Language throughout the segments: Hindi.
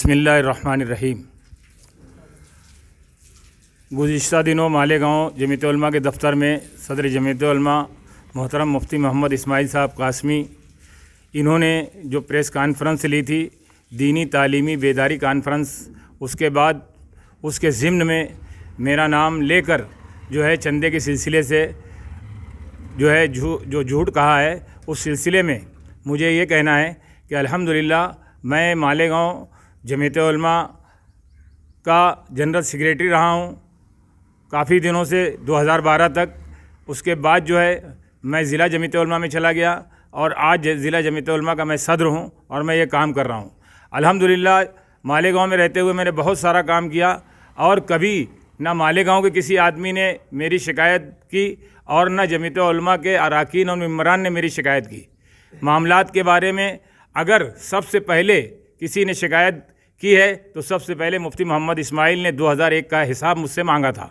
बिस्मिल्लाहिर्रहमानिर्रहीम। गुज़िश्ता दिनों मालेगांव जमीयत उलमा के दफ़्तर में सदर जमीयत उलमा मोहतरम मुफ्ती मोहम्मद इस्माइल साहब कासमी, इन्होंने जो प्रेस कॉन्फ्रेंस ली थी, दीनी तालीमी बेदारी कॉन्फ्रेंस, उसके बाद उसके ज़िम्न में मेरा नाम लेकर जो है चंदे के सिलसिले से जो है जो झूठ कहा है, उस सिलसिले में मुझे ये कहना है कि अल्हम्दुलिल्लाह मैं मालेगांव जमीयत उलमा का जनरल सेक्रेटरी रहा हूँ काफ़ी दिनों से 2012 तक। उसके बाद जो है मैं ज़िला जमीयत उलमा में चला गया और आज ज़िला जमीयत उलमा का मैं सदर हूँ और मैं ये काम कर रहा हूँ। अल्हम्दुलिल्लाह मालेगांव में रहते हुए मैंने बहुत सारा काम किया और कभी ना मालेगांव के किसी आदमी ने मेरी शिकायत की और ना जमीयत उलमा के अरकान और मेम्बरान ने मेरी शिकायत की। मामलात के बारे में अगर सबसे पहले किसी ने शिकायत की है तो सबसे पहले मुफ्ती मोहम्मद इस्माइल ने 2001 का हिसाब मुझसे मांगा था।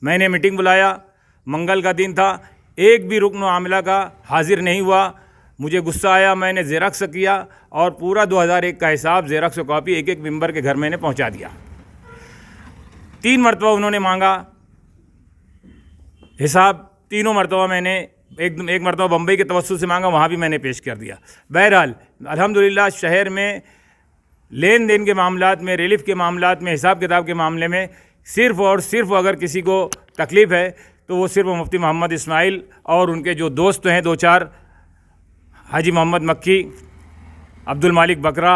मैंने मीटिंग बुलाया, मंगल का दिन था, एक भी रुकन आमला का हाजिर नहीं हुआ। मुझे गुस्सा आया, मैंने ज़ेरॉक्स किया और पूरा 2001 का हिसाब ज़ेरॉक्स कॉपी एक एक मेंबर के घर मैंने पहुंचा दिया। 3 मरतबा उन्होंने मांगा हिसाब, तीनों मरतबा मैंने एक मरतबा बम्बई के तवस्सुल से मांगा, वहाँ भी मैंने पेश कर दिया। बहरहाल अल्हम्दुलिल्लाह शहर में लेन देन के मामलात में, रिलीफ के मामलात में, हिसाब किताब के मामले में सिर्फ़ और सिर्फ अगर किसी को तकलीफ़ है तो वो सिर्फ मुफ्ती मोहम्मद इस्माइल और उनके जो दोस्त हैं 2-4, हाजी मोहम्मद मक्की, अब्दुल मालिक बकरा,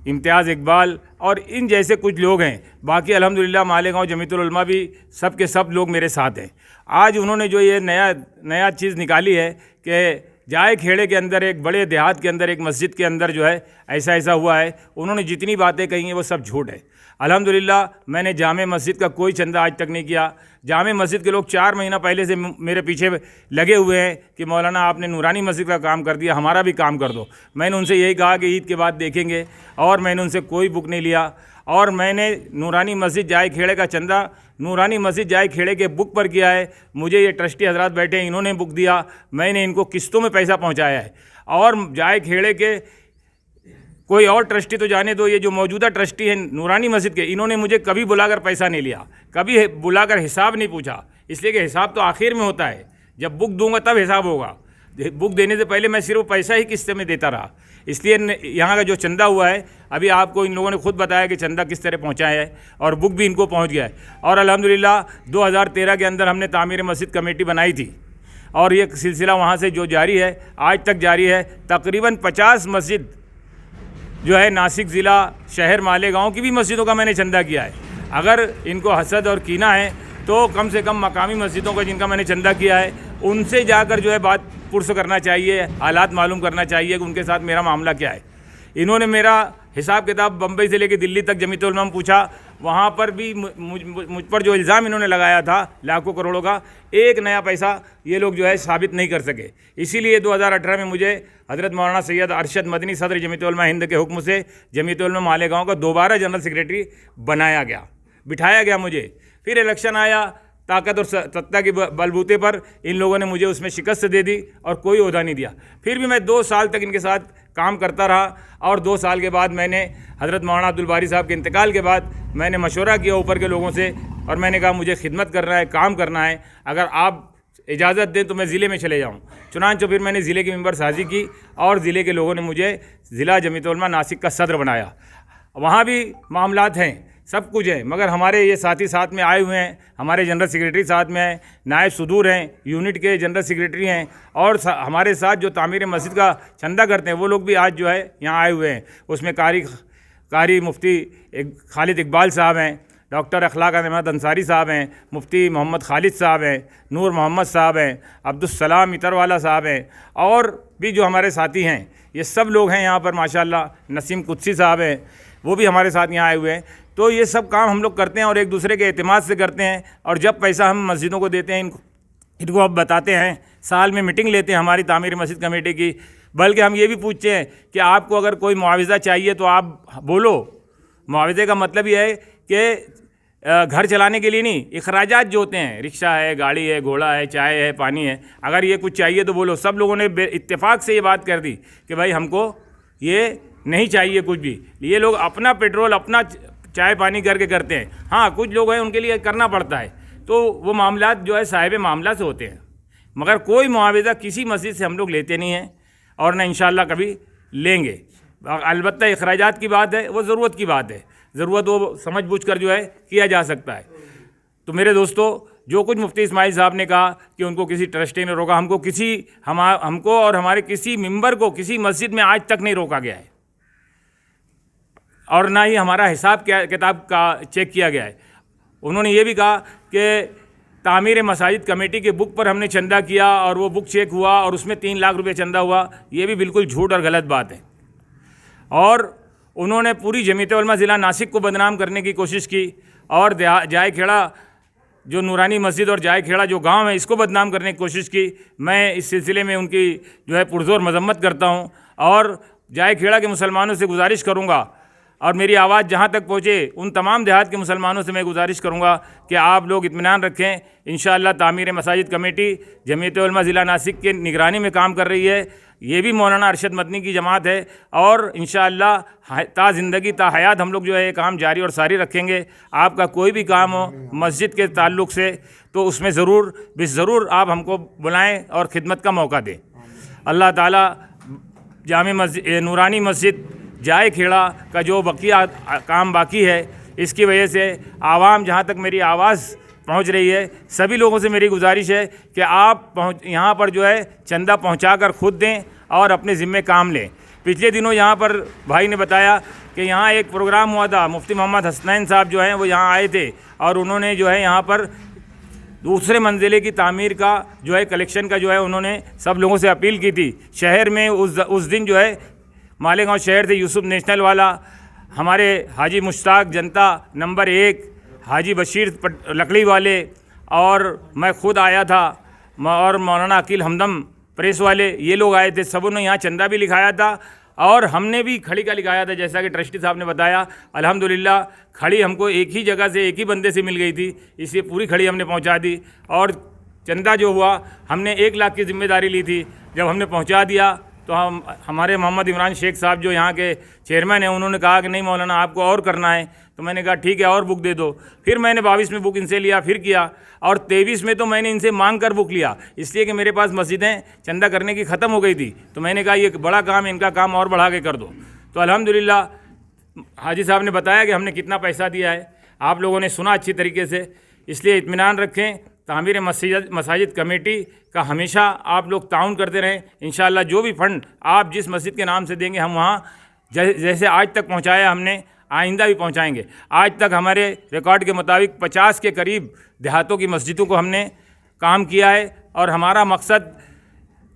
इम्तियाज़ इकबाल और इन जैसे कुछ लोग हैं। बाकी अल्हम्दुलिल्लाह मालेगांव जमीयत उलमा भी सब के सब लोग मेरे साथ हैं। आज उन्होंने जो ये नया चीज़ निकाली है कि जाए खेड़े के अंदर, एक बड़े देहात के अंदर, एक मस्जिद के अंदर जो है ऐसा हुआ है, उन्होंने जितनी बातें कही हैं वो सब झूठ है। अल्हम्दुलिल्लाह मैंने जामे मस्जिद का कोई चंदा आज तक नहीं किया। जामे मस्जिद के लोग 4 महीना पहले से मेरे पीछे लगे हुए हैं कि मौलाना आपने नूरानी मस्जिद का काम कर दिया, हमारा भी काम कर दो। मैंने उनसे यही कहा कि ईद के बाद देखेंगे और मैंने उनसे कोई बुक नहीं लिया। और मैंने नूरानी मस्जिद जाए खेड़े का चंदा नूरानी मस्जिद जाए खेड़े के बुक पर किया है। मुझे ये ट्रस्टी हजरात बैठे हैं, इन्होंने बुक दिया, मैंने इनको किस्तों में पैसा पहुंचाया है। और जाए खेड़े के कोई और ट्रस्टी तो जाने दो, ये जो मौजूदा ट्रस्टी हैं नूरानी मस्जिद के, इन्होंने मुझे कभी बुलाकर पैसा नहीं लिया, कभी बुलाकर हिसाब नहीं पूछा, इसलिए कि हिसाब तो आखिर में होता है, जब बुक दूंगा तब हिसाब होगा। बुक देने से पहले मैं सिर्फ पैसा ही किस्ते में देता रहा। इसलिए यहाँ का जो चंदा हुआ है, अभी आपको इन लोगों ने खुद बताया कि चंदा किस तरह पहुँचाया है और बुक भी इनको पहुँच गया है। और अल्हम्दुलिल्लाह 2013 के अंदर हमने तामीर मस्जिद कमेटी बनाई थी और ये सिलसिला वहाँ से जो जारी है आज तक जारी है। तकरीबन 50 मस्जिद जो है नासिक ज़िला, शहर मालेगांव की भी मस्जिदों का मैंने चंदा किया है। अगर इनको हसद और कीना है तो कम से कम मकामी मस्जिदों का जिनका मैंने चंदा किया है उनसे जाकर जो है बात पुरस करना चाहिए, हालात मालूम करना चाहिए कि उनके साथ मेरा मामला क्या है। इन्होंने मेरा हिसाब किताब बम्बई से लेकर दिल्ली तक जमीयत उलमा में पूछा, वहाँ पर भी मुझ पर जो इल्ज़ाम इन्होंने लगाया था लाखों करोड़ों का, एक नया पैसा ये लोग जो है साबित नहीं कर सके। इसीलिए 2018 में मुझे हज़रत मौलाना सैयद अरशद मदनी सदर जमीयत उलमा हिंद के हुक्म से जमीयत उलमा मालेगांव का दोबारा जनरल सेक्रेटरी बनाया गया, बिठाया गया मुझे। फिर इलेक्शन आया, ताकत और सत्ता के बलबूते पर इन लोगों ने मुझे उसमें शिकस्त दे दी और कोई ओहदा नहीं दिया। फिर भी मैं 2 साल तक इनके साथ काम करता रहा और 2 साल के बाद मैंने हज़रत मौलाना अब्दुल बारी साहब के इंतकाल के बाद मैंने मशवरा किया ऊपर के लोगों से और मैंने कहा मुझे खिदमत करना है, काम करना है, अगर आप इजाज़त दें तो मैं ज़िले में चले जाऊँ। चुनांचे फिर मैंने ज़िले की मेंबर साजी की और ज़िले के लोगों ने मुझे ज़िला जमीयत उलमा नासिक का सदर बनाया। वहाँ भी मामलात हैं, सब कुछ है, मगर हमारे ये साथी साथ में आए हुए हैं, हमारे जनरल सेक्रेटरी साथ में हैं, नायब सुदूर हैं, यूनिट के जनरल सेक्रेटरी हैं और हमारे साथ जो तामीर मस्जिद का चंदा करते हैं वो लोग भी आज जो है यहाँ आए हुए हैं। उसमें कारी मुफ्ती खालिद इकबाल साहब हैं, डॉक्टर अखलाक अहमद अंसारी साहब हैं, मुफ्ती मोहम्मद खालिद साहब हैं, नूर मोहम्मद साहब हैं, अब्दुलसलाम इतरवाला साहब हैं और भी जो हमारे साथी हैं, ये सब लोग हैं यहाँ पर माशाल्लाह। नसीम कुद्सी साहब हैं, वो भी हमारे साथ यहाँ आए हुए हैं। तो ये सब काम हम लोग करते हैं और एक दूसरे के एतमाद से करते हैं। और जब पैसा हम मस्जिदों को देते हैं, इनको अब बताते हैं, साल में मीटिंग लेते हैं हमारी तामीर मस्जिद कमेटी की, बल्कि हम ये भी पूछते हैं कि आपको अगर कोई मुआवजा चाहिए तो आप बोलो। मुआवजे का मतलब ये है कि घर चलाने के लिए नहीं, अखराजात जो होते हैं, रिक्शा है, गाड़ी है, घोड़ा है, चाय है, पानी है, अगर ये कुछ चाहिए तो बोलो। सब लोगों ने इत्तेफाक से ये बात कर दी कि भाई हमको ये नहीं चाहिए कुछ भी। ये लोग अपना पेट्रोल अपना चाय पानी करके करते हैं। हाँ, कुछ लोग हैं उनके लिए करना पड़ता है, तो वो मामलात जो है साहिब मामला से होते हैं, मगर कोई मुआवजा किसी मस्जिद से हम लोग लेते नहीं हैं और न इंशाअल्लाह कभी लेंगे। अलबत्ता अखराजात की बात है, वो ज़रूरत की बात है, ज़रूरत वो समझ बूझ कर जो है किया जा सकता है। तो मेरे दोस्तों, जो कुछ मुफ्ती इस्माइल साहब ने कहा कि उनको किसी ट्रस्टी ने रोका, हमको और हमारे किसी मेंबर को किसी मस्जिद में आज तक नहीं रोका गया है और ना ही हमारा हिसाब किताब का चेक किया गया है। उन्होंने ये भी कहा कि तामीर मसाजिद कमेटी के बुक पर हमने चंदा किया और वो बुक चेक हुआ और उसमें 3 लाख रुपए चंदा हुआ। ये भी बिल्कुल झूठ और गलत बात है। और उन्होंने पूरी जमीयत उलमा ज़िला नासिक को बदनाम करने की कोशिश की और जाए खेड़ा जो नूरानी मस्जिद और जाए खेड़ा जो गांव है इसको बदनाम करने की कोशिश की। मैं इस सिलसिले में उनकी जो है पुरज़ोर मजम्मत करता हूं और जाए खेड़ा के मुसलमानों से गुजारिश करूंगा और मेरी आवाज़ जहां तक पहुंचे उन तमाम देहात के मुसलमानों से मैं गुजारिश करूंगा कि आप लोग इत्मीनान रखें। इंशाअल्लाह तामीर मसाजिद कमेटी जमीयत उलमा ज़िला नासिक के निगरानी में काम कर रही है। ये भी मौलाना अरशद मदनी की जमात है और इंशाअल्लाह ता ज़िंदगी ता हयात हम लोग जो है ये काम जारी और सारी रखेंगे। आपका कोई भी काम हो मस्जिद के ताल्लुक़ से तो उसमें ज़रूर आप हमको बुलाएं और ख़िदमत का मौका दें। अल्लाह ताला जामे मस्जिद नूरानी मस्जिद जाए खेड़ा का जो बकिया काम बाकी है, इसकी वजह से आवाम जहाँ तक मेरी आवाज़ पहुँच रही है, सभी लोगों से मेरी गुजारिश है कि आप यहाँ पर जो है चंदा पहुँचाकर खुद दें और अपने ज़िम्मे काम लें। पिछले दिनों यहाँ पर भाई ने बताया कि यहाँ एक प्रोग्राम हुआ था, मुफ्ती मोहम्मद हसनैन साहब जो हैं वो यहाँ आए थे और उन्होंने जो है यहाँ पर दूसरे मंजिले की तामीर का जो है कलेक्शन का जो है उन्होंने सब लोगों से अपील की थी। शहर में उस दिन जो है मालेगांव शहर से यूसुफ नेशनल वाला, हमारे हाजी मुश्ताक जनता नंबर 1, हाजी बशीर लकड़ी वाले और मैं खुद आया था और मौलाना अकील हमदम प्रेस वाले, ये लोग आए थे। सबों ने यहाँ चंदा भी लिखाया था और हमने भी खड़ी का लिखाया था। जैसा कि ट्रस्टी साहब ने बताया, अल्हम्दुलिल्लाह खड़ी हमको एक ही जगह से एक ही बंदे से मिल गई थी, इसलिए पूरी खड़ी हमने पहुँचा दी। और चंदा जो हुआ हमने 1 लाख की जिम्मेदारी ली थी। जब हमने पहुँचा दिया तो हमारे मोहम्मद इमरान शेख साहब जो यहाँ के चेयरमैन हैं उन्होंने कहा कि नहीं मौलाना आपको और करना है। तो मैंने कहा ठीक है और बुक दे दो। फिर मैंने 22 में बुक इनसे लिया, फिर किया और 23 में तो मैंने इनसे मांग कर बुक लिया, इसलिए कि मेरे पास मस्जिदें चंदा करने की ख़त्म हो गई थी। तो मैंने कहा ये बड़ा काम है, इनका काम और बढ़ा के कर दो। तो अल्हम्दुलिल्लाह हाजी साहब ने बताया कि हमने कितना पैसा दिया है, आप लोगों ने सुना अच्छी तरीके से। इसलिए इत्मीनान रखें, तामीर मसाजिद कमेटी का हमेशा आप लोग ताउन करते रहें। इंशाअल्लाह जो भी फ़ंड आप जिस मस्जिद के नाम से देंगे हम वहाँ जैसे आज तक पहुँचाया हमने आइंदा भी पहुँचाएँगे। आज तक हमारे रिकॉर्ड के मुताबिक 50 के करीब देहातों की मस्जिदों को हमने काम किया है और हमारा मकसद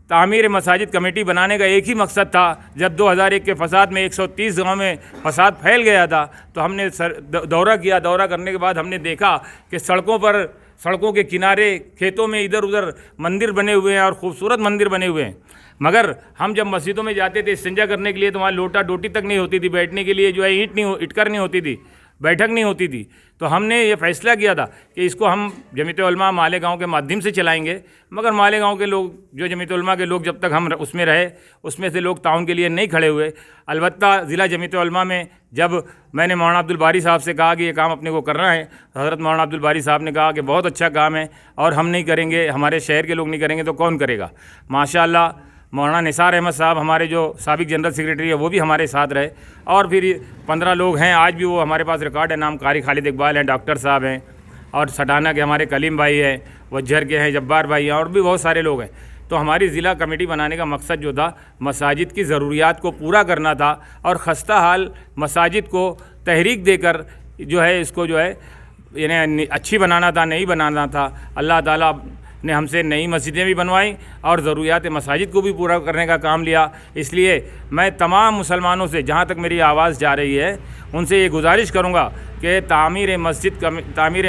तामीर मसाजिद कमेटी बनाने का एक ही मकसद था। जब 2001 के फसाद में 130 गाँव में फसाद फैल गया था तो हमने दौरा किया। दौरा करने के बाद हमने देखा कि सड़कों के किनारे खेतों में इधर उधर मंदिर बने हुए हैं और ख़ूबसूरत मंदिर बने हुए हैं, मगर हम जब मस्जिदों में जाते थे इस्तिंजा करने के लिए तो वहाँ लोटा डोटी तक नहीं होती थी, बैठने के लिए जो है ईंटकर नहीं होती थी, बैठक नहीं होती थी। तो हमने ये फ़ैसला किया था कि इसको हम जमीयत उलमा मालेगांव के माध्यम से चलाएंगे, मगर मालेगांव के लोग जो जमीयत उलमा के लोग जब तक हम उसमें रहे उसमें से लोग ताउन के लिए नहीं खड़े हुए। अलबत्ता ज़िला जमीयत उलमा में जब मैंने मौलाना अब्दुल बारी साहब से कहा कि ये काम अपने को करना है, हज़रत मौलाना अब्दुल बारी साहब ने कहा कि बहुत अच्छा काम है और हम नहीं करेंगे, हमारे शहर के लोग नहीं करेंगे तो कौन करेगा। माशाअल्लाह मौलाना निसार अहमद साहब हमारे जो साबिक जनरल सेक्रेटरी है वो भी हमारे साथ रहे और फिर 15 लोग हैं आज भी वो हमारे पास रिकॉर्ड है, नाम कारी खालिद इकबाल हैं, डॉक्टर साहब हैं और सटाना के हमारे कलीम भाई हैं, वज्जर के हैं, जब्बार भाई हैं और भी बहुत सारे लोग हैं। तो हमारी ज़िला कमेटी बनाने का मकसद जो था मसाजिद की ज़रूरियात को पूरा करना था और खस्ता हाल मसाजिद को तहरीक देकर जो है इसको जो है यानी अच्छी बनाना था, नहीं बनाना था। अल्लाह ताला ने हमसे नई मस्जिदें भी बनवाई और ज़रूरियात मसाजिद को भी पूरा करने का काम लिया। इसलिए मैं तमाम मुसलमानों से जहाँ तक मेरी आवाज़ जा रही है उनसे ये गुजारिश करूँगा कि तामीर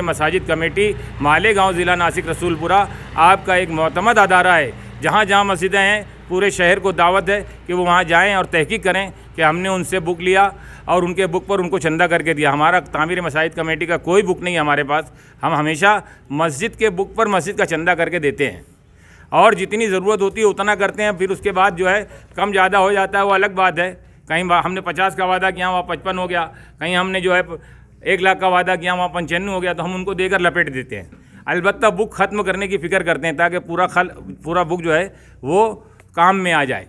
मसाजिद कमेटी मालेगांव ज़िला नासिक रसूलपुरा आपका एक मोतमद अदारा है। जहाँ जहाँ मस्जिदें हैं पूरे शहर को दावत है कि वो वहाँ जाएँ और तहकीक करें कि हमने उनसे बुक लिया और उनके बुक पर उनको चंदा करके दिया। हमारा तामीर मसाजिद कमेटी का कोई बुक नहीं है हमारे पास, हम हमेशा मस्जिद के बुक पर मस्जिद का चंदा करके देते हैं और जितनी ज़रूरत होती है उतना करते हैं। फिर उसके बाद जो है कम ज़्यादा हो जाता है वो अलग बात है, कहीं हमने 50 का वादा किया वहाँ 55 हो गया, कहीं हमने जो है 1 लाख का वादा किया वहाँ 95 हो गया, तो हम उनको देकर लपेट देते हैं। अलबत्ता बुक ख़त्म करने की फ़िक्र करते हैं ताकि पूरा बुक जो है वो काम में आ जाए।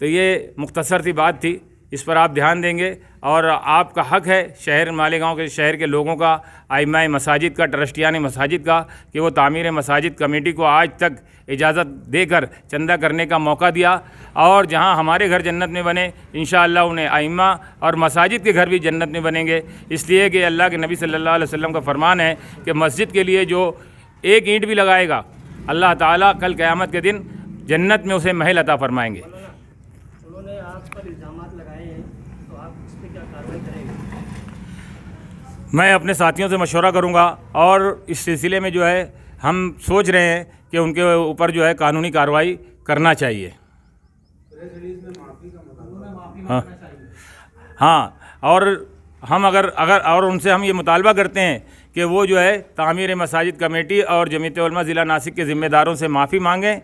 तो ये मुख्तसर सी बात थी, इस पर आप ध्यान देंगे और आपका हक़ है शहर मालेगांव के शहर के लोगों का, आइमाए मसाजिद का, ट्रस्टियान मसाजिद का, कि वो तामीर मसाजिद कमेटी को आज तक इजाज़त देकर चंदा करने का मौका दिया, और जहां हमारे घर जन्नत में बने इंशाअल्लाह उन्हें आइम्मा और मसाजिद के घर भी जन्नत में बनेंगे। इसलिए कि अल्लाह के नबी सल्लल्लाहु अलैहि वसल्लम का फरमान है कि मस्जिद के लिए जो एक ईंट भी लगाएगा अल्लाह ताला कल क़यामत के दिन जन्नत में उसे महल अता फरमाएंगे। उन्होंने आप पर इल्ज़ामात लगाए हैं, तो आप इस पर क्या कार्रवाई करेंगे? मैं अपने साथियों से मशवरा करूंगा और इस सिलसिले में जो है हम सोच रहे हैं कि उनके ऊपर जो है कानूनी कार्रवाई करना चाहिए। हाँ हाँ, और हम अगर और उनसे हम ये मुतालबा करते हैं कि वो जो है तामीर मसाजिद कमेटी और जमीयत उलमा ज़िला नासिक के ज़िम्मेदारों से माफ़ी मांगें,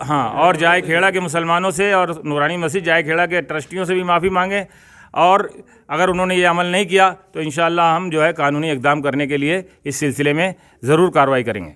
हाँ, और जाए खेड़ा के मुसलमानों से और नूरानी मस्जिद जाए खेड़ा के ट्रस्टियों से भी माफ़ी मांगें, और अगर उन्होंने ये अमल नहीं किया तो इंशाअल्लाह हम जो है कानूनी इक़दाम करने के लिए इस सिलसिले में ज़रूर कार्रवाई करेंगे।